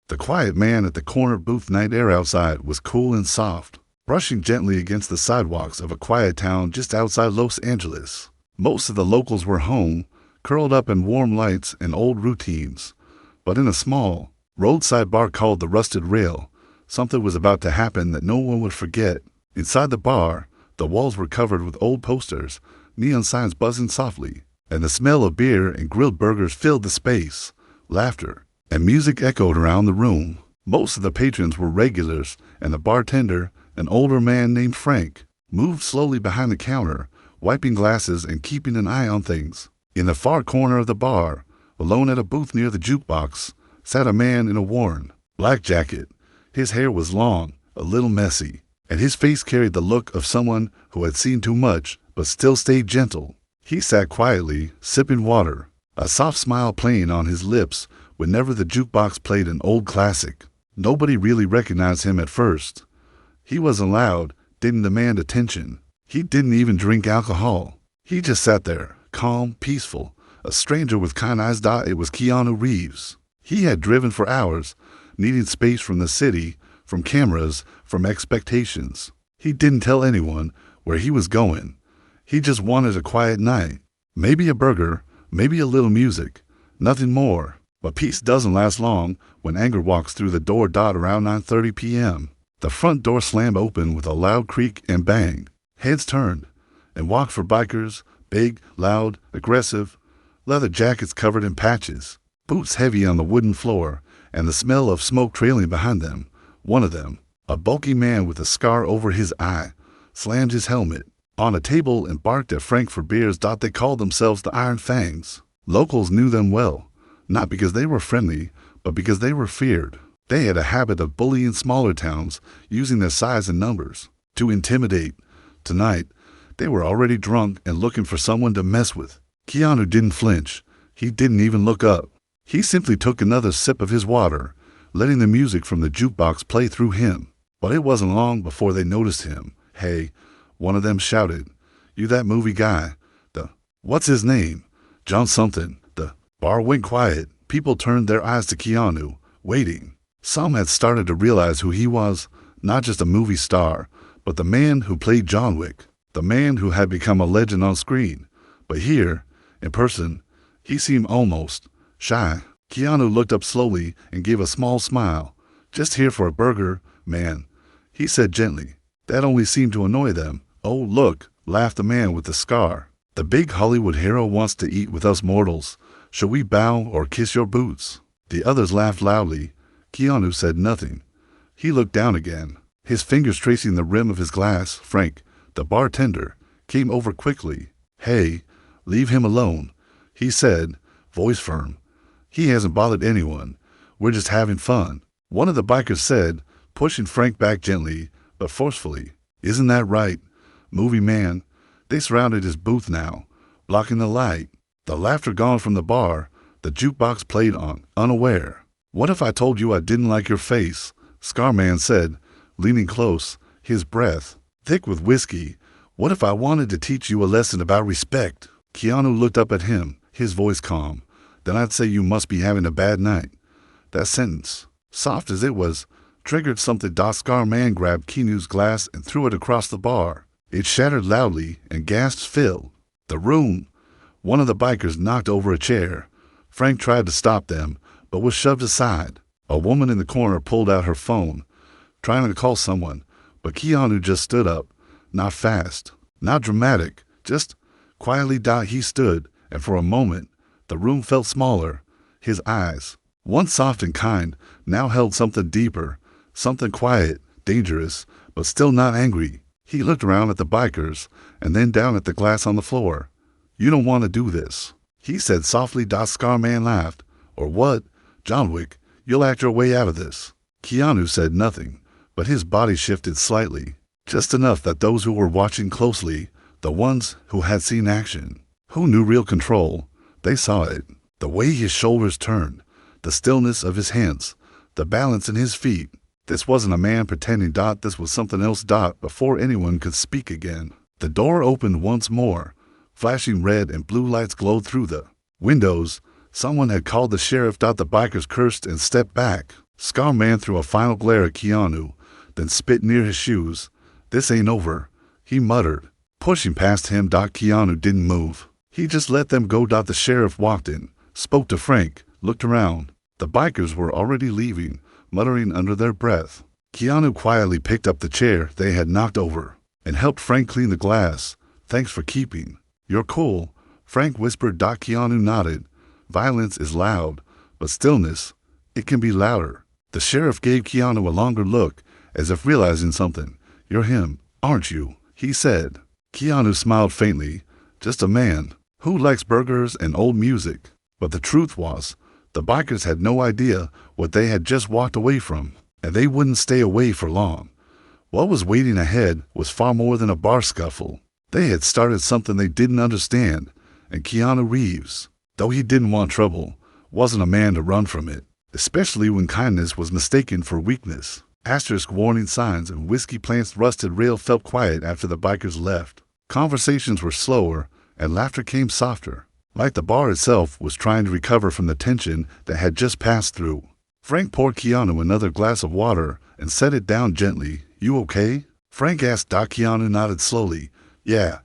The quiet man at the corner booth. Night air outside was cool and soft, brushing gently against the sidewalks of a quiet town just outside Los Angeles. Most of the locals were home, curled up in warm lights and old routines. But in a small, roadside bar called the Rusted Rail, something was about to happen that no one would forget. Inside the bar, the walls were covered with old posters, neon signs buzzing softly, and the smell of beer and grilled burgers filled the space. Laughter and music echoed around the room. Most of the patrons were regulars, and the bartender, an older man named Frank, moved slowly behind the counter, wiping glasses and keeping an eye on things. In the far corner of the bar, alone at a booth near the jukebox, sat a man in a worn, black jacket. His hair was long, a little messy, and his face carried the look of someone who had seen too much but still stayed gentle. He sat quietly, sipping water, a soft smile playing on his lips whenever the jukebox played an old classic. Nobody really recognized him at first. He wasn't loud, didn't demand attention. He didn't even drink alcohol. He just sat there, calm, peaceful, a stranger with kind eyes. It was Keanu Reeves. He had driven for hours, needing space from the city, from cameras, from expectations. He didn't tell anyone where he was going. He just wanted a quiet night. Maybe a burger, maybe a little music, nothing more. But peace doesn't last long when anger walks through the door. Around 9:30 p.m., the front door slammed open with a loud creak and bang. Heads turned and walked for bikers, big, loud, aggressive, leather jackets covered in patches, boots heavy on the wooden floor, and the smell of smoke trailing behind them. One of them, a bulky man with a scar over his eye, slammed his helmet on a table and barked at Frank for beers. They called themselves the Iron Fangs. Locals knew them well, not because they were friendly, but because they were feared. They had a habit of bullying smaller towns, using their size and numbers to intimidate. Tonight, they were already drunk and looking for someone to mess with. Keanu didn't flinch. He didn't even look up. He simply took another sip of his water, letting the music from the jukebox play through him. But it wasn't long before they noticed him. "Hey," one of them shouted. "You that movie guy? What's his name? John something." The bar went quiet. People turned their eyes to Keanu, waiting. Some had started to realize who he was, not just a movie star, but the man who played John Wick, the man who had become a legend on screen. But here, in person, he seemed almost shy. Keanu looked up slowly and gave a small smile. "Just here for a burger, man," he said gently. That only seemed to annoy them. "Oh, look," laughed the man with the scar. "The big Hollywood hero wants to eat with us mortals. Shall we bow or kiss your boots?" The others laughed loudly. Keanu said nothing. He looked down again, his fingers tracing the rim of his glass. Frank, the bartender, came over quickly. "Hey, leave him alone," he said, voice firm. "He hasn't bothered anyone. We're just having fun," one of the bikers said, pushing Frank back gently but forcefully. "Isn't that right, movie man?" They surrounded his booth now, blocking the light. The laughter gone from the bar, the jukebox played on, unaware. "What if I told you I didn't like your face?" Scarman said, leaning close, his breath thick with whiskey. "What if I wanted to teach you a lesson about respect?" Keanu looked up at him, his voice calm. "Then I'd say you must be having a bad night." That sentence, soft as it was, triggered something. Scarman grabbed Keanu's glass and threw it across the bar. It shattered loudly and gasps filled the room. One of the bikers knocked over a chair. Frank tried to stop them, but was shoved aside. A woman in the corner pulled out her phone, trying to call someone, but Keanu just stood up, not fast, not dramatic, just quietly. He stood, and for a moment, the room felt smaller. His eyes, once soft and kind, now held something deeper, something quiet, dangerous, but still not angry. He looked around at the bikers, and then down at the glass on the floor. "You don't want to do this," he said softly. Scarman laughed. "Or what? John Wick, you'll act your way out of this." Keanu said nothing, but his body shifted slightly, just enough that those who were watching closely, the ones who had seen action, who knew real control, they saw it. The way his shoulders turned, the stillness of his hands, the balance in his feet. This wasn't a man pretending. This was something else. Before anyone could speak again, the door opened once more. Flashing red and blue lights glowed through the windows. Someone had called the sheriff. The bikers cursed and stepped back. Scarman threw a final glare at Keanu, then spit near his shoes. "This ain't over," he muttered. Pushing past him, Keanu didn't move. He just let them go. The sheriff walked in, spoke to Frank, looked around. The bikers were already leaving, muttering under their breath. Keanu quietly picked up the chair they had knocked over and helped Frank clean the glass. "Thanks for keeping your cool," Frank whispered. Keanu nodded. "Violence is loud, but stillness, it can be louder." The sheriff gave Keanu a longer look, as if realizing something. "You're him, aren't you?" he said. Keanu smiled faintly. "Just a man who likes burgers and old music." But the truth was, the bikers had no idea what they had just walked away from, and they wouldn't stay away for long. What was waiting ahead was far more than a bar scuffle. They had started something they didn't understand, and Keanu Reeves, though he didn't want trouble, wasn't a man to run from it, especially when kindness was mistaken for weakness. Asterisk warning signs and whiskey plants rusted rail felt quiet after the bikers left. Conversations were slower, and laughter came softer, like the bar itself was trying to recover from the tension that had just passed through. Frank poured Keanu another glass of water and set it down gently. "You okay?" Frank asked. Keanu nodded slowly. "Yeah,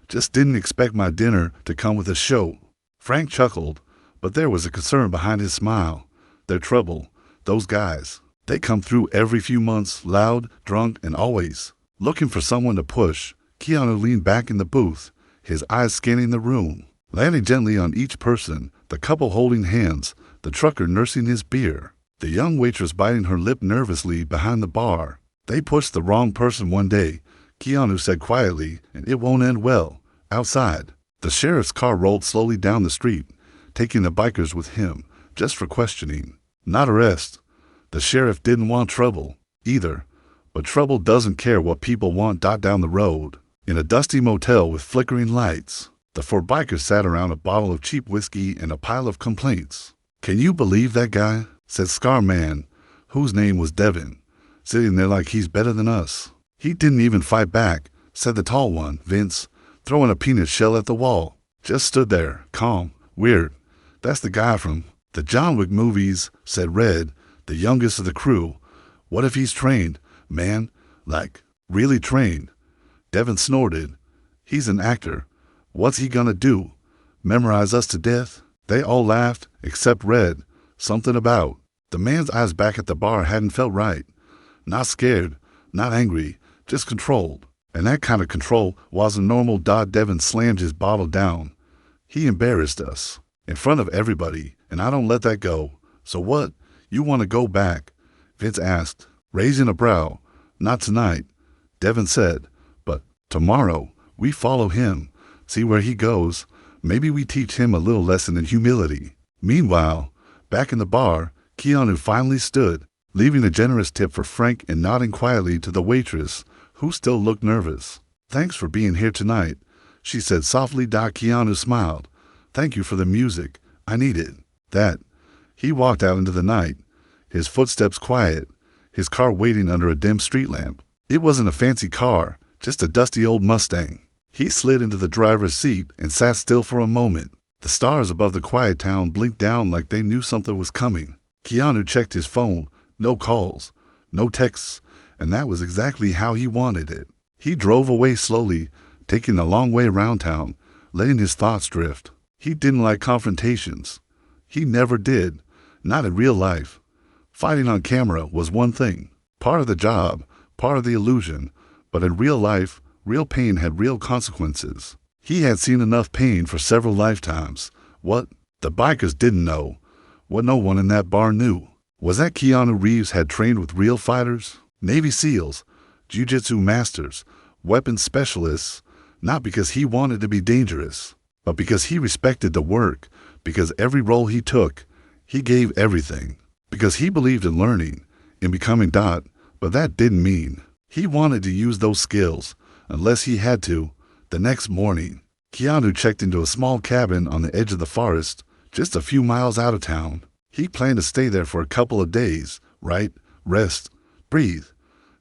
just didn't expect my dinner to come with a show." Frank chuckled, but there was a concern behind his smile. "They're trouble, those guys. They come through every few months, loud, drunk, and always looking for someone to push." Keanu leaned back in the booth, his eyes scanning the room, landing gently on each person, the couple holding hands, the trucker nursing his beer, the young waitress biting her lip nervously behind the bar. "They pushed the wrong person one day," Keanu said quietly, "and it won't end well." Outside, the sheriff's car rolled slowly down the street, taking the bikers with him, just for questioning, not arrest. The sheriff didn't want trouble, either, but trouble doesn't care what people want. Down the road, in a dusty motel with flickering lights, the four bikers sat around a bottle of cheap whiskey and a pile of complaints. "Can you believe that guy?" said Scarman, whose name was Devin, "sitting there like he's better than us." "He didn't even fight back," said the tall one, Vince, throwing a peanut shell at the wall. "Just stood there, calm, weird. That's the guy from the John Wick movies," said Red, the youngest of the crew. "What if he's trained, man? Like, really trained?" Devin snorted. "He's an actor. What's he gonna do? Memorize us to death?" They all laughed, except Red. Something about the man's eyes back at the bar hadn't felt right. Not scared, not angry, just controlled. And that kind of control wasn't normal. Devin slammed his bottle down. "He embarrassed us in front of everybody, and I don't let that go." "So what? You want to go back?" Vince asked, raising a brow. "Not tonight," Devin said, "but tomorrow we follow him, see where he goes. Maybe we teach him a little lesson in humility." Meanwhile, back in the bar, Keanu finally stood, leaving a generous tip for Frank and nodding quietly to the waitress, who still looked nervous. "Thanks for being here tonight," she said softly. Keanu smiled. "Thank you for the music. I need it." That. He walked out into the night, his footsteps quiet, his car waiting under a dim street lamp. It wasn't a fancy car, just a dusty old Mustang. He slid into the driver's seat and sat still for a moment. The stars above the quiet town blinked down like they knew something was coming. Keanu checked his phone. No calls, no texts, and that was exactly how he wanted it. He drove away slowly, taking a long way around town, letting his thoughts drift. He didn't like confrontations. He never did, not in real life. Fighting on camera was one thing, part of the job, part of the illusion, but in real life, real pain had real consequences. He had seen enough pain for several lifetimes. What the bikers didn't know, what no one in that bar knew, was that Keanu Reeves had trained with real fighters, Navy SEALs, jiu-jitsu masters, weapons specialists, not because he wanted to be dangerous, but because he respected the work, because every role he took, he gave everything, because he believed in learning, in becoming . But that didn't mean he wanted to use those skills, unless he had to. The next morning, Keanu checked into a small cabin on the edge of the forest, just a few miles out of town. He planned to stay there for a couple of days, right? Rest, breathe.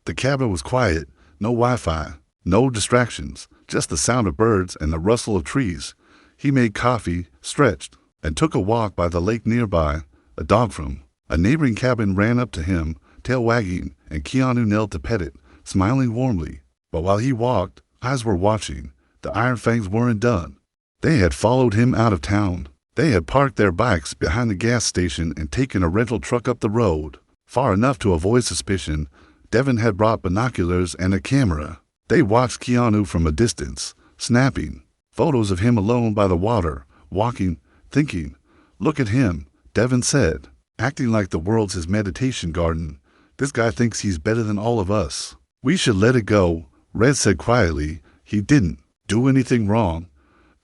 The cabin was quiet, no Wi-Fi, no distractions, just the sound of birds and the rustle of trees. He made coffee, stretched, and took a walk by the lake nearby. A dog from A neighboring cabin ran up to him, tail wagging, and Keanu knelt to pet it, smiling warmly. But while he walked, eyes were watching. The Iron Fangs weren't done. They had followed him out of town. They had parked their bikes behind the gas station and taken a rental truck up the road. Far enough to avoid suspicion, Devin had brought binoculars and a camera. They watched Keanu from a distance, snapping photos of him alone by the water, walking, thinking. "Look at him," Devin said, "acting like the world's his meditation garden. This guy thinks he's better than all of us. We should let it go," Red said quietly. "He didn't do anything wrong."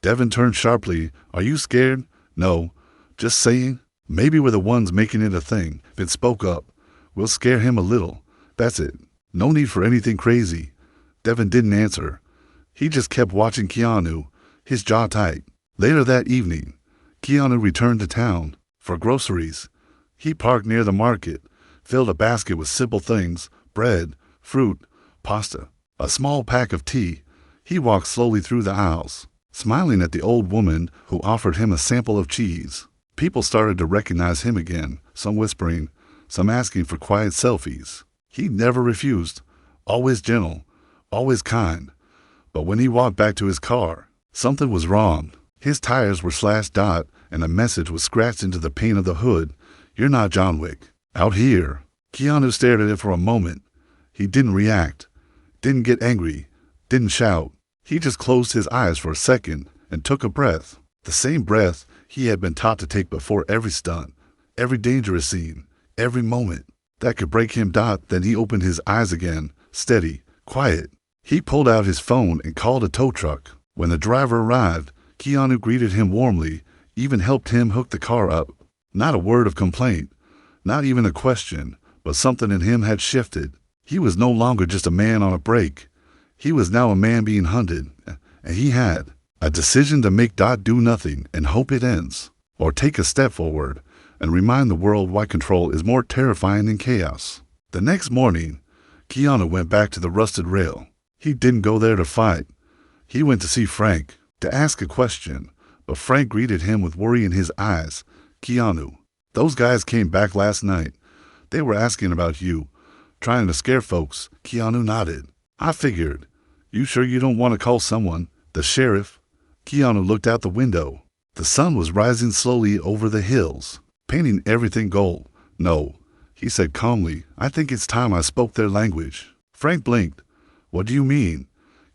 Devin turned sharply. "Are you scared?" "No, just saying. Maybe we're the ones making it a thing." Then spoke up. "We'll scare him a little. That's it. No need for anything crazy." Devin didn't answer. He just kept watching Keanu, his jaw tight. Later that evening, Keanu returned to town for groceries. He parked near the market, filled a basket with simple things: bread, fruit, pasta, a small pack of tea. He walked slowly through the aisles, smiling at the old woman who offered him a sample of cheese. People started to recognize him again, some whispering, some asking for quiet selfies. He never refused, always gentle, always kind. But when he walked back to his car, something was wrong. His tires were slashed out, and a message was scratched into the paint of the hood: "You're not John Wick. Out here." Keanu stared at it for a moment. He didn't react, didn't get angry, didn't shout. He just closed his eyes for a second and took a breath. The same breath he had been taught to take before every stunt, every dangerous scene, every moment that could break him. Then he opened his eyes again, steady, quiet. He pulled out his phone and called a tow truck. When the driver arrived, Keanu greeted him warmly, even helped him hook the car up. Not a word of complaint, not even a question, but something in him had shifted. He was no longer just a man on a break. He was now a man being hunted, and he had a decision to make. Do nothing and hope it ends, or take a step forward and remind the world why control is more terrifying than chaos. The next morning, Keanu went back to the rusted rail. He didn't go there to fight. He went to see Frank, to ask a question, but Frank greeted him with worry in his eyes. "Keanu, those guys came back last night. They were asking about you, trying to scare folks." Keanu nodded. "I figured. You sure you don't want to call someone? The sheriff?" Keanu looked out the window. The sun was rising slowly over the hills, painting everything gold. "No," he said calmly. "I think it's time I spoke their language." Frank blinked. "What do you mean?"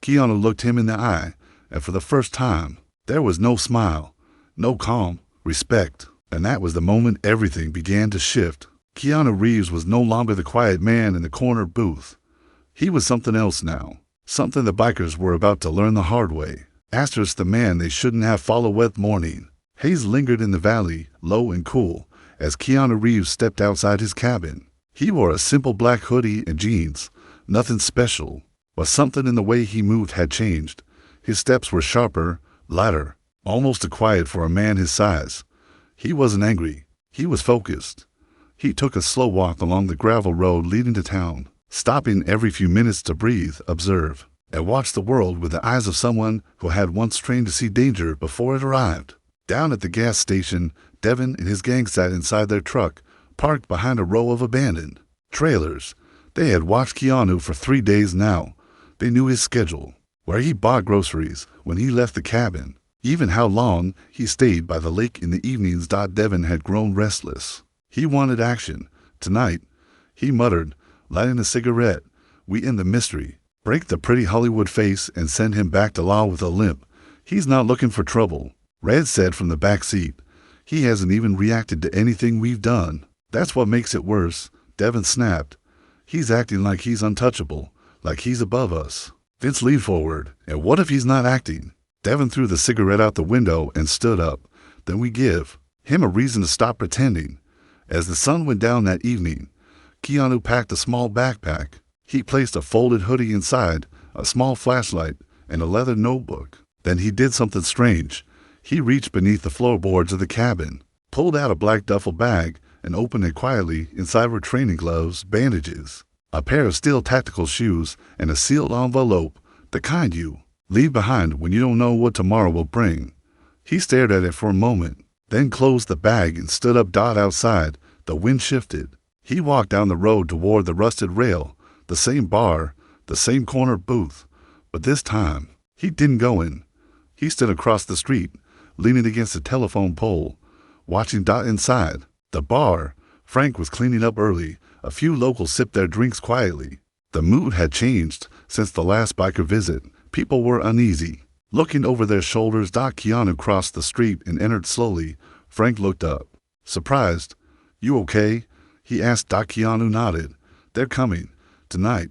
Keanu looked him in the eye, and for the first time, there was no smile, no calm, respect. And that was the moment everything began to shift. Keanu Reeves was no longer the quiet man in the corner booth. He was something else now, something the bikers were about to learn the hard way. Asterisk the man they shouldn't have followed wet morning. Haze lingered in the valley, low and cool, as Keanu Reeves stepped outside his cabin. He wore a simple black hoodie and jeans, nothing special. But something in the way he moved had changed. His steps were sharper, lighter, almost too quiet for a man his size. He wasn't angry. He was focused. He took a slow walk along the gravel road leading to town, stopping every few minutes to breathe, observe, and watch the world with the eyes of someone who had once trained to see danger before it arrived. Down at the gas station, Devin and his gang sat inside their truck, parked behind a row of abandoned trailers. They had watched Keanu for 3 days now. They knew his schedule, where he bought groceries, when he left the cabin, even how long he stayed by the lake in the evenings. Devin had grown restless. He wanted action. Tonight, he muttered, lighting a cigarette, "We end the mystery, break the pretty Hollywood face, and send him back to law with a limp. He's not looking for trouble," Red said from the back seat. "He hasn't even reacted to anything we've done." "That's what makes it worse," Devin snapped. "He's acting like he's untouchable, like he's above us." Vince leaned forward. "And what if he's not acting?" Devin threw the cigarette out the window and stood up. "Then we give him a reason to stop pretending." As the sun went down that evening, Keanu packed a small backpack. He placed a folded hoodie inside, a small flashlight, and a leather notebook. Then he did something strange. He reached beneath the floorboards of the cabin, pulled out a black duffel bag, and opened it quietly. Inside were training gloves, bandages, a pair of steel tactical shoes, and a sealed envelope, the kind you leave behind when you don't know what tomorrow will bring. He stared at it for a moment, then closed the bag and stood up. Outside, The wind shifted. He walked down the road toward the rusted rail, the same bar, the same corner booth. But this time, he didn't go in. He stood across the street, leaning against a telephone pole, watching Dot inside. The bar, Frank was cleaning up early. A few locals sipped their drinks quietly. The mood had changed since the last biker visit. People were uneasy. Looking over their shoulders, Keanu crossed the street and entered slowly. Frank looked up. Surprised. "You okay?" he asked. Keanu nodded. "They're coming. Tonight."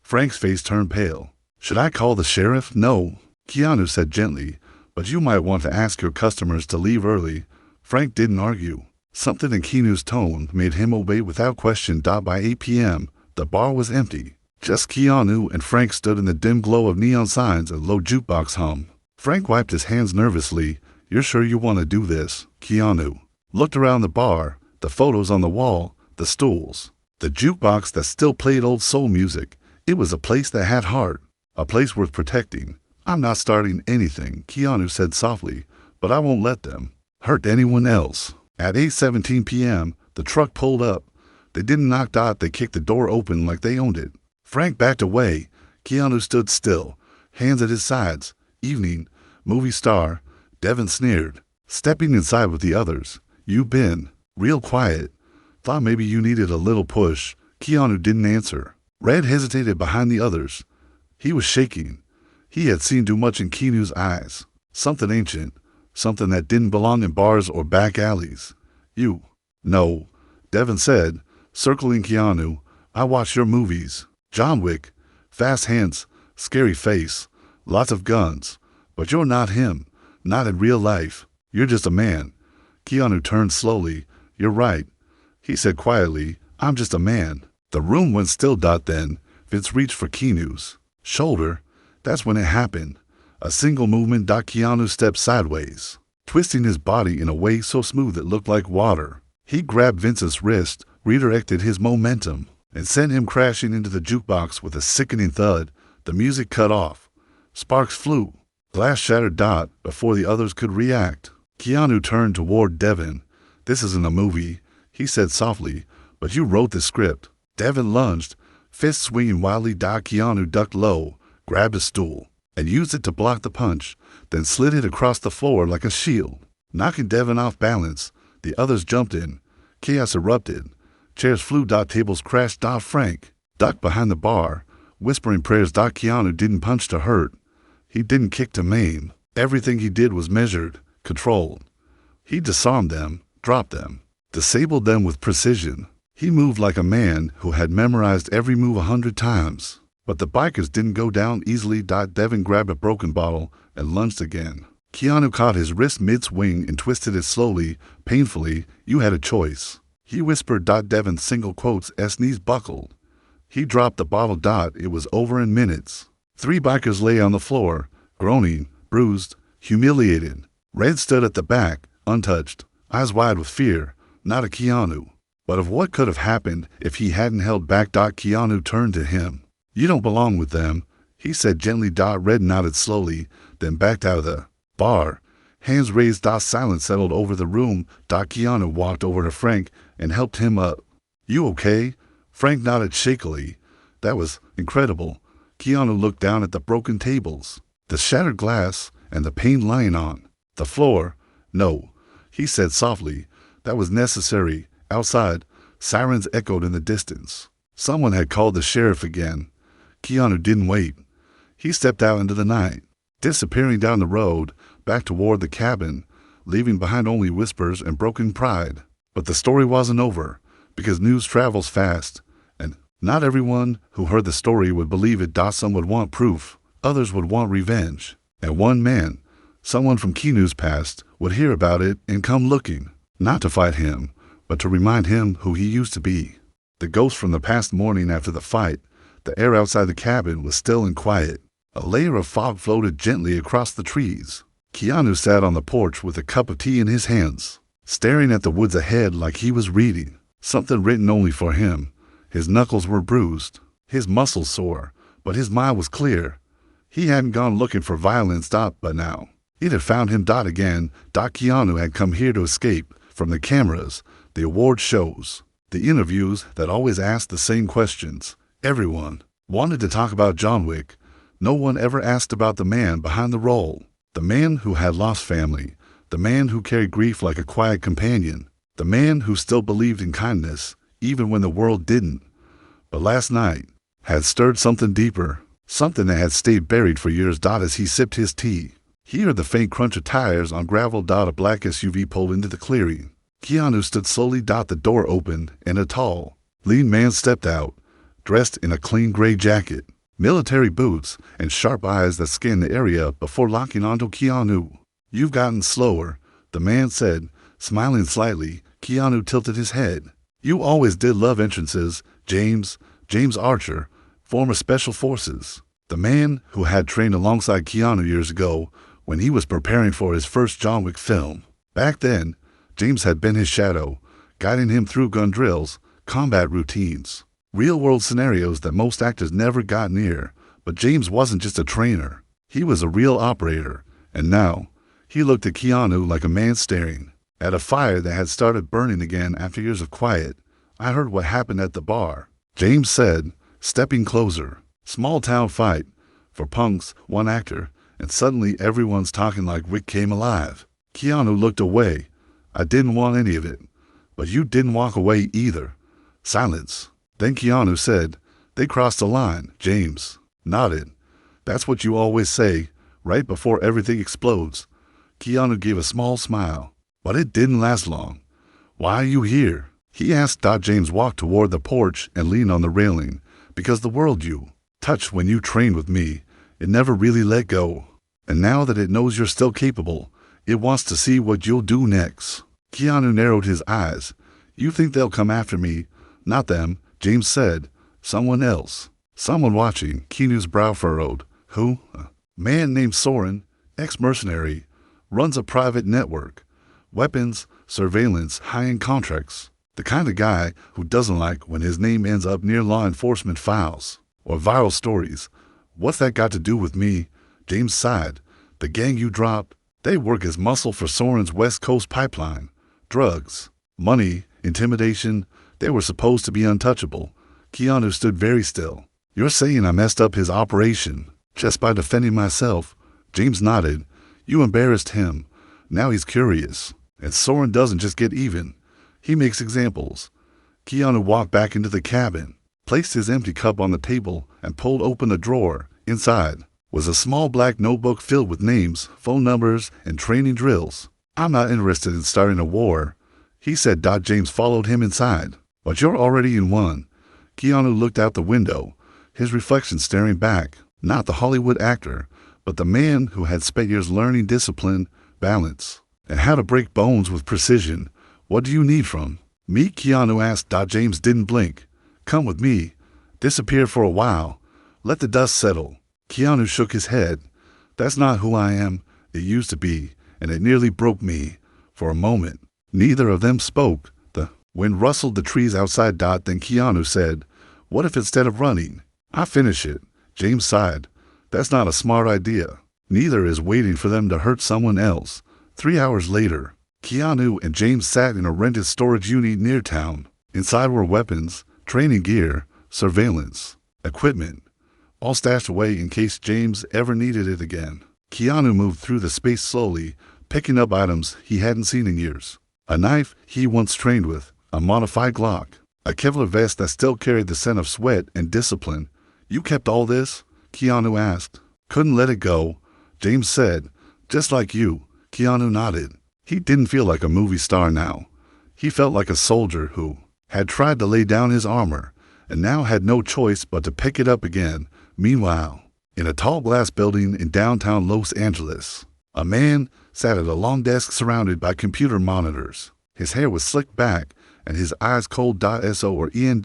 Frank's face turned pale. "Should I call the sheriff?" "No," Keanu said gently, "but you might want to ask your customers to leave early." Frank didn't argue. Something in Keanu's tone made him obey without question. By 8 p.m., the bar was empty. Just Keanu and Frank stood in the dim glow of neon signs and low jukebox hum. Frank wiped his hands nervously. "You're sure you want to do this?" Keanu looked around the bar, the photos on the wall, the stools, the jukebox that still played old soul music. It was a place that had heart, a place worth protecting. "I'm not starting anything," Keanu said softly, "but I won't let them hurt anyone else." At 8:17 p.m., the truck pulled up. They didn't knock Dot, they kicked the door open like they owned it. Frank backed away. Keanu stood still, hands at his sides. "Evening, movie star," Devin sneered, stepping inside with the others. "You've been real quiet. Thought maybe you needed a little push." Keanu didn't answer. Red hesitated behind the others. He was shaking. He had seen too much in Keanu's eyes. Something ancient. Something that didn't belong in bars or back alleys. "You." "No," Devin said, circling Keanu. "I watch your movies. John Wick, fast hands, scary face, lots of guns. But you're not him. Not in real life. You're just a man." Keanu turned slowly. "You're right," he said quietly. "I'm just a man." The room went still. Then Vince reached for Keanu's shoulder. That's when it happened. A single movement. Keanu stepped sideways, twisting his body in a way so smooth it looked like water. He grabbed Vince's wrist, redirected his momentum, and sent him crashing into the jukebox with a sickening thud. The music cut off. Sparks flew. Glass shattered. Before the others could react, Keanu turned toward Devin. "This isn't a movie," he said softly, "but you wrote the script." Devin lunged, fist swinging wildly. Keanu ducked low, grabbed a stool, and used it to block the punch, then slid it across the floor like a shield, knocking Devin off balance. The others jumped in. Chaos erupted. Chairs flew. Tables crashed. Frank ducked behind the bar, whispering prayers. Keanu didn't punch to hurt. He didn't kick to maim. Everything he did was measured, controlled. He disarmed them, dropped them, disabled them with precision. He moved like a man who had memorized every move 100 times. But the bikers didn't go down easily. Devin grabbed a broken bottle and lunged again. Keanu caught his wrist mid-swing and twisted it slowly, painfully. "You had a choice," he whispered. Devin's single quotes, knees buckled. He dropped the bottle. It was over in minutes. 3 bikers lay on the floor, groaning, bruised, humiliated. Red stood at the back, untouched, eyes wide with fear, not at Keanu, but of what could have happened if he hadn't held back. Keanu turned to him. "You don't belong with them," he said gently. Red nodded slowly, then backed out of the bar. Hands raised. Silence settled over the room. Keanu walked over to Frank and helped him up. "You okay?" Frank nodded shakily. "That was incredible." Keanu looked down at the broken tables, the shattered glass, and the paint lying on the floor. "No," he said softly. "That was necessary." Outside, sirens echoed in the distance. Someone had called the sheriff again. Keanu didn't wait. He stepped out into the night, disappearing down the road, back toward the cabin, leaving behind only whispers and broken pride. But the story wasn't over, because news travels fast, and not everyone who heard the story would believe it. Some would want proof, others would want revenge, and one man, someone from Keanu's past, would hear about it and come looking, not to fight him, but to remind him who he used to be. The ghost from the past morning after the fight. The air outside the cabin was still and quiet. A layer of fog floated gently across the trees. Keanu sat on the porch with a cup of tea in his hands, staring at the woods ahead like he was reading something written only for him. His knuckles were bruised, his muscles sore, but his mind was clear. He hadn't gone looking for violence. But now it had found him. Again. Keanu had come here to escape from the cameras, the award shows, the interviews that always asked the same questions. Everyone wanted to talk about John Wick. No one ever asked about the man behind the role, the man who had lost family, the man who carried grief like a quiet companion, the man who still believed in kindness, even when the world didn't. But last night had stirred something deeper, something that had stayed buried for years. As he sipped his tea, he heard the faint crunch of tires on gravel. A black SUV pulled into the clearing. Keanu stood slowly. The door opened, and a tall, lean man stepped out, dressed in a clean gray jacket, military boots, and sharp eyes that scanned the area before locking onto Keanu. "You've gotten slower," the man said, smiling slightly. Keanu tilted his head. "You always did love entrances, James Archer, former Special Forces." The man who had trained alongside Keanu years ago when he was preparing for his first John Wick film. Back then, James had been his shadow, guiding him through gun drills, combat routines, real-world scenarios that most actors never got near. But James wasn't just a trainer. He was a real operator. And now, he looked at Keanu like a man staring at a fire that had started burning again after years of quiet. "I heard what happened at the bar," James said, stepping closer. "Small-town fight for punks, one actor, and suddenly everyone's talking like Wick came alive." Keanu looked away. "I didn't want any of it. But you didn't walk away either." Silence. Then Keanu said, "They crossed the line." James nodded. "That's what you always say, right before everything explodes." Keanu gave a small smile. "But it didn't last long." "Why are you here?" he asked. James walked toward the porch and leaned on the railing. "Because the world you touched when you trained with me, it never really let go. And now that it knows you're still capable, it wants to see what you'll do next." Keanu narrowed his eyes. "You think they'll come after me?" "Not them," James said. "Someone else. Someone watching." Keanu's brow furrowed. "Who?" "A man named Soren, ex-mercenary, runs a private network. Weapons, surveillance, high-end contracts. The kind of guy who doesn't like when his name ends up near law enforcement files or viral stories." "What's that got to do with me?" James sighed. "The gang you dropped, they work as muscle for Soren's West Coast pipeline. Drugs, money, intimidation. They were supposed to be untouchable." Keanu stood very still. "You're saying I messed up his operation just by defending myself?" James nodded. "You embarrassed him. Now he's curious. And Soren doesn't just get even. He makes examples." Keanu walked back into the cabin, placed his empty cup on the table, and pulled open a drawer. Inside was a small black notebook filled with names, phone numbers, and training drills. "I'm not interested in starting a war," he said. James followed him inside. "But you're already in one." Keanu looked out the window, his reflection staring back. Not the Hollywood actor, but the man who had spent years learning discipline, balance, and how to break bones with precision. "What do you need from me?" Keanu asked. James didn't blink. "Come with me. Disappear for a while. Let the dust settle." Keanu shook his head. "That's not who I am. It used to be, and it nearly broke me." For a moment, neither of them spoke. The wind rustled the trees outside. Then Keanu said, "What if instead of running, I finish it?" James sighed. "That's not a smart idea. Neither is waiting for them to hurt someone else." 3 hours later, Keanu and James sat in a rented storage unit near town. Inside were weapons, training gear, surveillance, equipment, all stashed away in case James ever needed it again. Keanu moved through the space slowly, picking up items he hadn't seen in years. A knife he once trained with, a modified Glock, a Kevlar vest that still carried the scent of sweat and discipline. "You kept all this?" Keanu asked. "Couldn't let it go," James said. "Just like you." Keanu nodded. He didn't feel like a movie star now. He felt like a soldier who had tried to lay down his armor and now had no choice but to pick it up again. Meanwhile, in a tall glass building in downtown Los Angeles, a man sat at a long desk surrounded by computer monitors. His hair was slicked back and his eyes cold. So or Ian.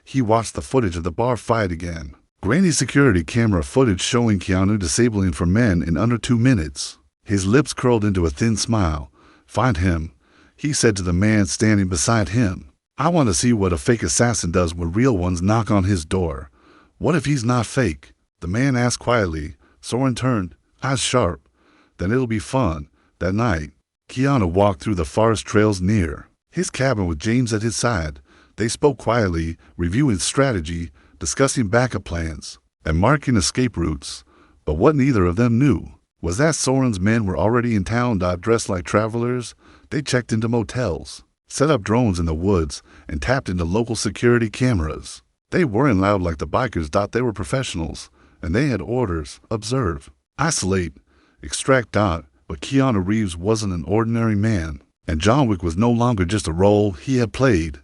He watched the footage of the bar fight again. Grainy security camera footage showing Keanu disabling for men in under 2 minutes. His lips curled into a thin smile. "Find him," he said to the man standing beside him. "I want to see what a fake assassin does when real ones knock on his door." "What if he's not fake?" the man asked quietly. Soren turned, eyes sharp. "Then it'll be fun." That night, Keanu walked through the forest trails near His cabin with James at his side. They spoke quietly, reviewing strategy, discussing backup plans, and marking escape routes. But what neither of them knew was that Soren's men were already in town, dressed like travelers. They checked into motels, set up drones in the woods, and tapped into local security cameras. They weren't loud like the bikers. They were professionals, and they had orders: observe, isolate, extract. But Keanu Reeves wasn't an ordinary man, and John Wick was no longer just a role he had played.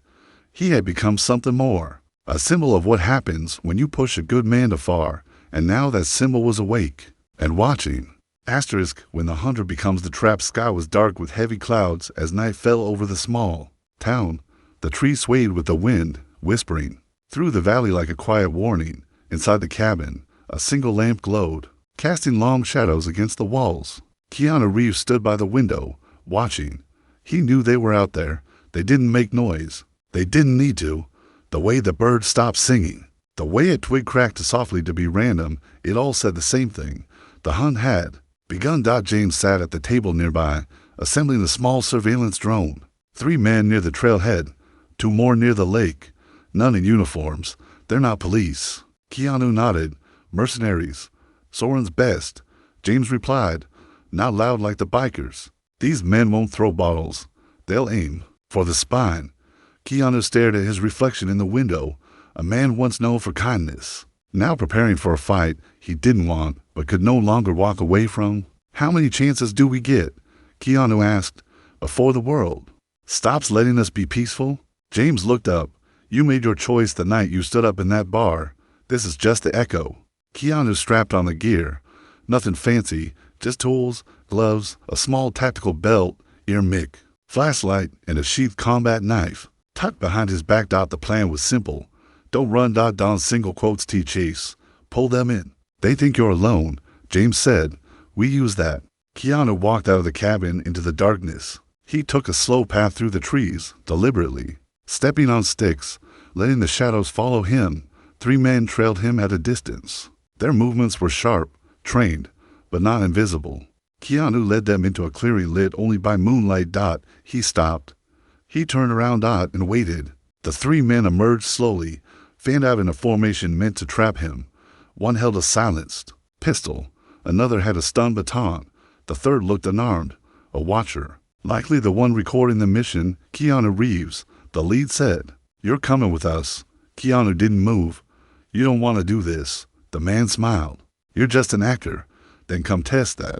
He had become something more, a symbol of what happens when you push a good man too far, and now that symbol was awake and watching. Asterisk, when the hunter becomes the trap. Sky was dark with heavy clouds as night fell over the small town. The trees swayed with the wind, whispering through the valley like a quiet warning. Inside the cabin, a single lamp glowed, casting long shadows against the walls. Keanu Reeves stood by the window, watching. He knew they were out there. They didn't make noise. They didn't need to. The way the bird stopped singing, the way a twig cracked softly to be random, it all said the same thing. The hunt had begun. James sat at the table nearby, assembling a small surveillance drone. 3 men near the trailhead, 2 more near the lake, none in uniforms. They're not police. Keanu nodded. Mercenaries. Soren's best. James replied, not loud like the bikers. These men won't throw bottles. They'll aim for the spine. Keanu stared at his reflection in the window, a man once known for kindness, now preparing for a fight he didn't want but could no longer walk away from. How many chances do we get? Keanu asked, before the world stops letting us be peaceful? James looked up. You made your choice the night you stood up in that bar. This is just the echo. Keanu strapped on the gear. Nothing fancy, just tools, gloves, a small tactical belt, ear mic, flashlight, and a sheathed combat knife. Tucked behind his back. The plan was simple. Don't run. Don single quotes T chase. Pull them in. They think you're alone, James said. We use that. Keanu walked out of the cabin into the darkness. He took a slow path through the trees, deliberately, stepping on sticks, letting the shadows follow him. 3 men trailed him at a distance. Their movements were sharp, trained, but not invisible. Keanu led them into a clearing lit only by moonlight. He stopped. He turned around and waited. The 3 men emerged slowly, fanned out in a formation meant to trap him. One held a silenced pistol. Another had a stun baton. The third looked unarmed, a watcher. Likely the one recording the mission. Keanu Reeves, the lead, said, you're coming with us. Keanu didn't move. You don't want to do this. The man smiled. You're just an actor. Then come test that.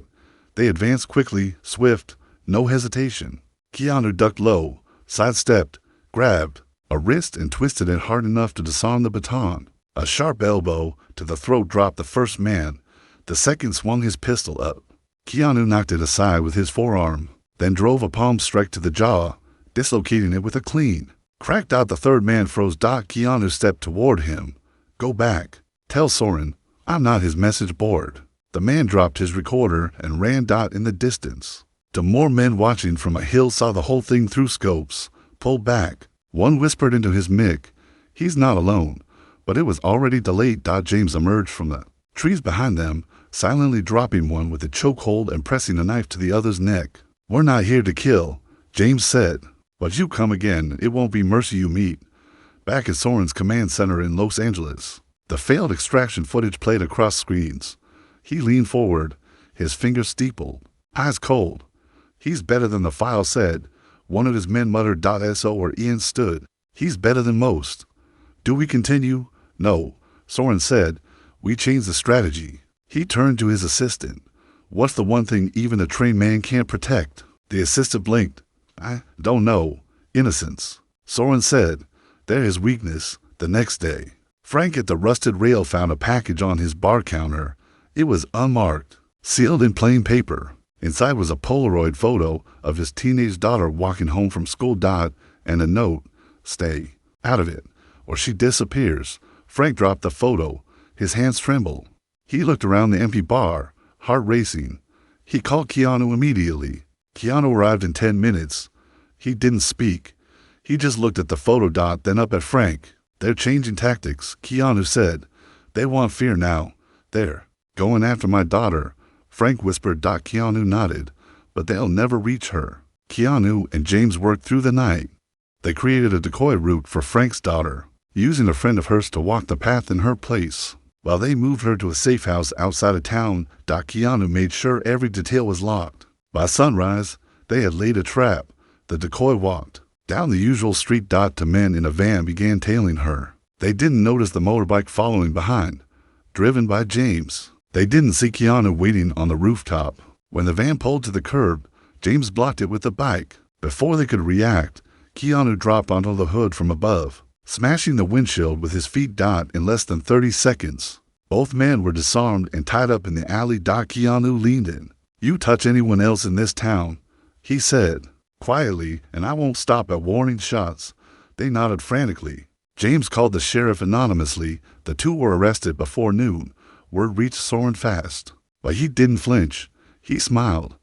They advanced quickly, swift, no hesitation. Keanu ducked low, sidestepped, grabbed a wrist and twisted it hard enough to disarm the baton. A sharp elbow to the throat dropped the first man. The second swung his pistol up. Keanu knocked it aside with his forearm, then drove a palm strike to the jaw, dislocating it with a clean crack. The third man froze. Keanu stepped toward him. Go back. Tell Soren I'm not his message board. The man dropped his recorder and ran. In the distance, the more men watching from a hill saw the whole thing through scopes. Pulled back. One whispered into his mic, he's not alone. But it was already delayed. James emerged from the trees behind them, silently dropping one with a chokehold and pressing a knife to the other's neck. We're not here to kill, James said. But you come again, it won't be mercy you meet. Back at Soren's command center in Los Angeles, the failed extraction footage played across screens. He leaned forward, his fingers steepled, eyes cold. He's better than the file said. One of his men muttered. So or Ian stood. He's better than most. Do we continue? No, Soren said. We changed the strategy. He turned to his assistant. What's the one thing even a trained man can't protect? The assistant blinked. I don't know. Innocence. Soren said. They're his weakness. The next day, Frank at the Rusted Rail found a package on his bar counter. It was unmarked, sealed in plain paper. Inside was a Polaroid photo of his teenage daughter walking home from school. And a note. Stay out of it, or she disappears. Frank dropped the photo. His hands trembled. He looked around the empty bar, heart racing. He called Keanu immediately. Keanu arrived in 10 minutes. He didn't speak. He just looked at the photo. Then up at Frank. They're changing tactics, Keanu said. They want fear now. They're going after my daughter, Frank whispered. Keanu nodded. But they'll never reach her. Keanu and James worked through the night. They created a decoy route for Frank's daughter, using a friend of hers to walk the path in her place. While they moved her to a safe house outside of town, Keanu made sure every detail was locked. By sunrise, they had laid a trap. The decoy walked down the usual street. Two men in a van began tailing her. They didn't notice the motorbike following behind, driven by James. They didn't see Keanu waiting on the rooftop. When the van pulled to the curb, James blocked it with the bike. Before they could react, Keanu dropped onto the hood from above, smashing the windshield with his feet. In less than 30 seconds, both men were disarmed and tied up in the alley. Keanu leaned in. "You touch anyone else in this town," he said quietly, "and I won't stop at warning shots." They nodded frantically. James called the sheriff anonymously. The two were arrested before noon. Word reached Soren fast. But he didn't flinch. He smiled.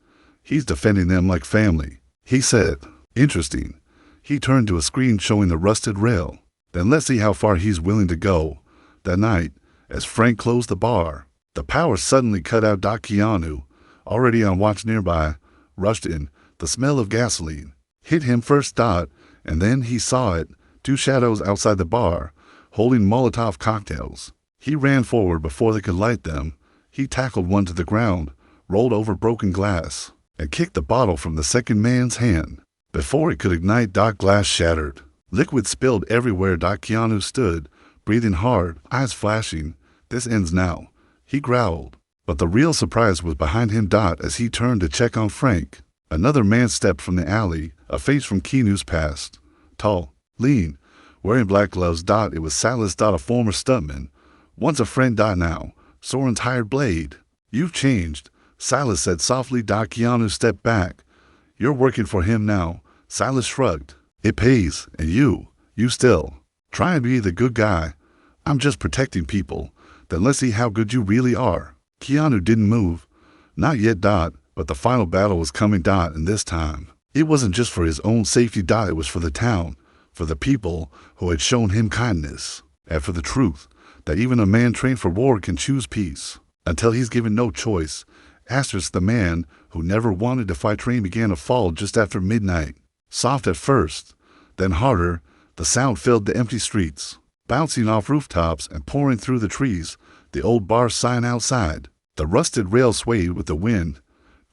"He's defending them like family," he said. "Interesting." He turned to a screen showing the rusted rail. "Then let's see how far he's willing to go." That night, as Frank closed the bar, the power suddenly cut out. Keanu, already on watch nearby, rushed in. The smell of gasoline hit him first. And then he saw it, two shadows outside the bar, holding Molotov cocktails. He ran forward before they could light them. He tackled one to the ground, rolled over broken glass, and kicked the bottle from the second man's hand. Before it could ignite, glass shattered. Liquid spilled everywhere. Keanu stood, breathing hard, eyes flashing. "This ends now," he growled. But the real surprise was behind him. As he turned to check on Frank, another man stepped from the alley, a face from Keanu's past. Tall, lean, wearing black gloves. It was Silas. A former stuntman. Once a friend. Now Soren's hired blade. "You've changed," Silas said softly. Keanu stepped back. "You're working for him now." Silas shrugged. "It pays, and you still try and be the good guy." "I'm just protecting people." "Then let's see how good you really are." Keanu didn't move. Not yet. But the final battle was coming. And this time, it wasn't just for his own safety. It was for the town, for the people who had shown him kindness, and for the truth that even a man trained for war can choose peace until he's given no choice. The man who never wanted to fight train began to fall just after midnight. Soft at first, then harder. The sound filled the empty streets, bouncing off rooftops and pouring through the trees. The old bar sign outside, the rusted rail swayed with the wind,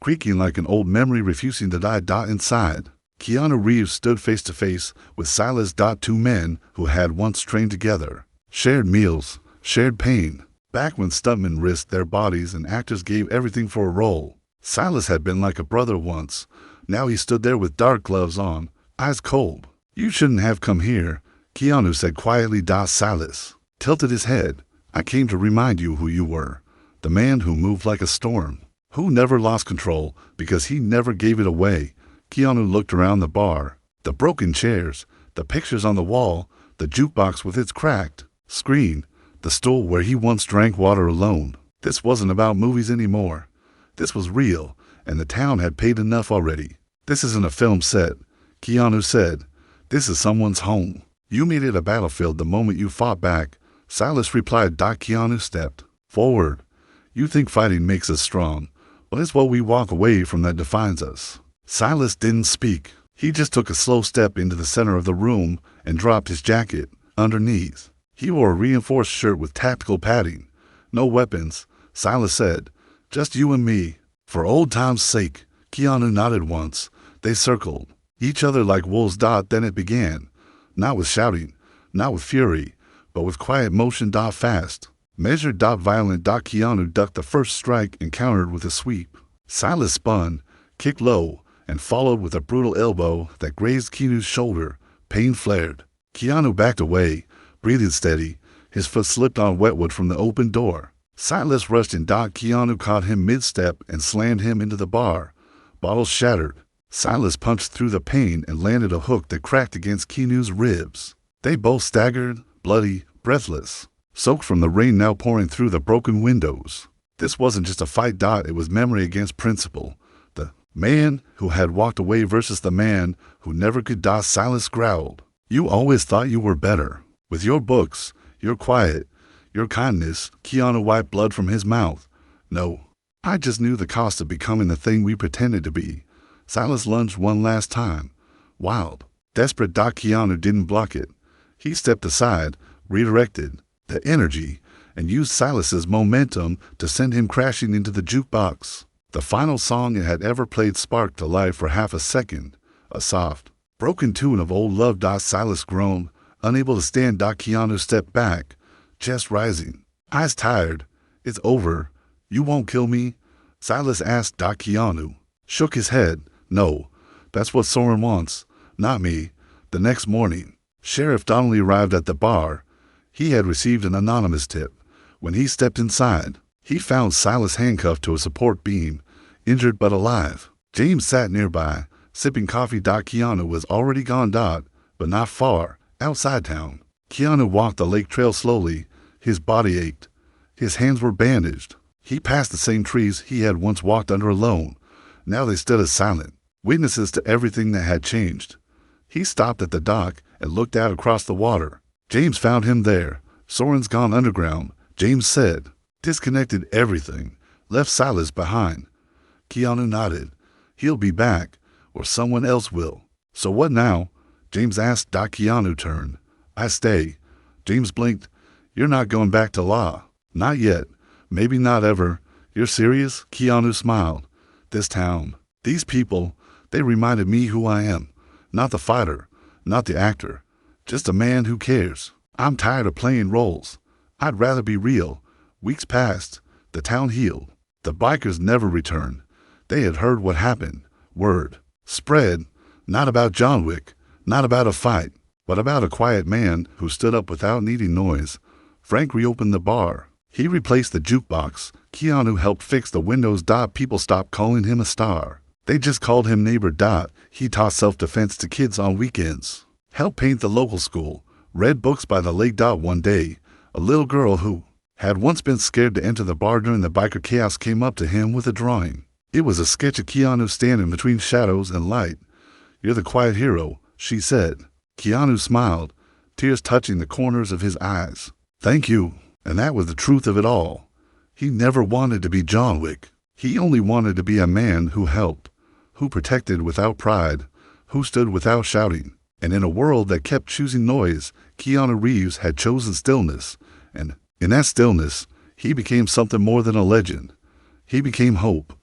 creaking like an old memory refusing to die. Inside, KeanuReeves stood face to face with Silas. Two men who had once trained together, shared meals, shared pain. Back when stuntmen risked their bodies and actors gave everything for a role, Silas had been like a brother once. Now he stood there with dark gloves on, eyes cold. "You shouldn't have come here," Keanu said quietly. Silas tilted his head. "I came to remind you who you were. The man who moved like a storm, who never lost control because he never gave it away." Keanu looked around the bar, the broken chairs, the pictures on the wall, the jukebox with its cracked screen, the stool where he once drank water alone. This wasn't about movies anymore. This was real, and the town had paid enough already. "This isn't a film set," Keanu said. "This is someone's home. You made it a battlefield the moment you fought back." Silas replied. Keanu stepped forward. "You think fighting makes us strong. Well, it's what we walk away from that defines us." Silas didn't speak. He just took a slow step into the center of the room and dropped his jacket underneath. He wore a reinforced shirt with tactical padding. "No weapons," Silas said. "Just you and me. For old time's sake." Keanu nodded once. They circled each other like wolves. Then it began. Not with shouting, not with fury, but with quiet motion. Fast, measured. Violent. Keanu ducked the first strike and countered with a sweep. Silas spun, kicked low, and followed with a brutal elbow that grazed Keanu's shoulder. Pain flared. Keanu backed away, breathing steady. His foot slipped on wetwood from the open door. Silas rushed in. Keanu caught him mid-step and slammed him into the bar. Bottles shattered. Silas punched through the pain and landed a hook that cracked against Keanu's ribs. They both staggered, bloody, breathless, soaked from the rain now pouring through the broken windows. This wasn't just a fight. It was memory against principle. The man who had walked away versus the man who never could. Silas growled. "You always thought you were better. With your books, your quiet, your kindness." Keanu wiped blood from his mouth. "No, I just knew the cost of becoming the thing we pretended to be." Silas lunged one last time. Wild, Desperate, Keanu didn't block it. He stepped aside, redirected the energy, and used Silas's momentum to send him crashing into the jukebox. The final song it had ever played sparked to life for half a second, a soft, broken tune of old love. Silas groaned, unable to stand. Keanu stepped back, chest rising, eyes tired. "It's over. You won't kill me?" Silas asked. Keanu shook his head. "No, that's what Soren wants, not me." The next morning, Sheriff Donnelly arrived at the bar. He had received an anonymous tip. When he stepped inside, he found Silas handcuffed to a support beam, injured but alive. James sat nearby, sipping coffee. Keanu was already gone. But not far, outside town. Keanu walked the lake trail slowly. His body ached. His hands were bandaged. He passed the same trees he had once walked under alone. Now they stood as silent witnesses to everything that had changed. He stopped at the dock and looked out across the water. James found him there. "Soren's gone underground," James said. "Disconnected everything. Left Silas behind." Keanu nodded. "He'll be back, or someone else will." "So what now?" James asked. Keanu turned. "I stay." James blinked. "You're not going back to law?" "Not yet. Maybe not ever." "You're serious?" Keanu smiled. "This town, these people, they reminded me who I am. Not the fighter, not the actor. Just a man who cares. I'm tired of playing roles. I'd rather be real." Weeks passed. The town healed. The bikers never returned. They had heard what happened. Word spread, not about John Wick, not about a fight, but about a quiet man who stood up without needing noise. Frank reopened the bar. He replaced the jukebox. Keanu helped fix the windows. People stopped calling him a star. They just called him neighbor. He taught self-defense to kids on weekends. Helped paint the local school. Read books by the lake. One day, a little girl who had once been scared to enter the bar during the biker chaos came up to him with a drawing. It was a sketch of Keanu standing between shadows and light. "You're the quiet hero," she said. Keanu smiled, tears touching the corners of his eyes. "Thank you." And that was the truth of it all. He never wanted to be John Wick. He only wanted to be a man who helped, who protected without pride, who stood without shouting. And in a world that kept choosing noise, Keanu Reeves had chosen stillness. And in that stillness, he became something more than a legend. He became hope.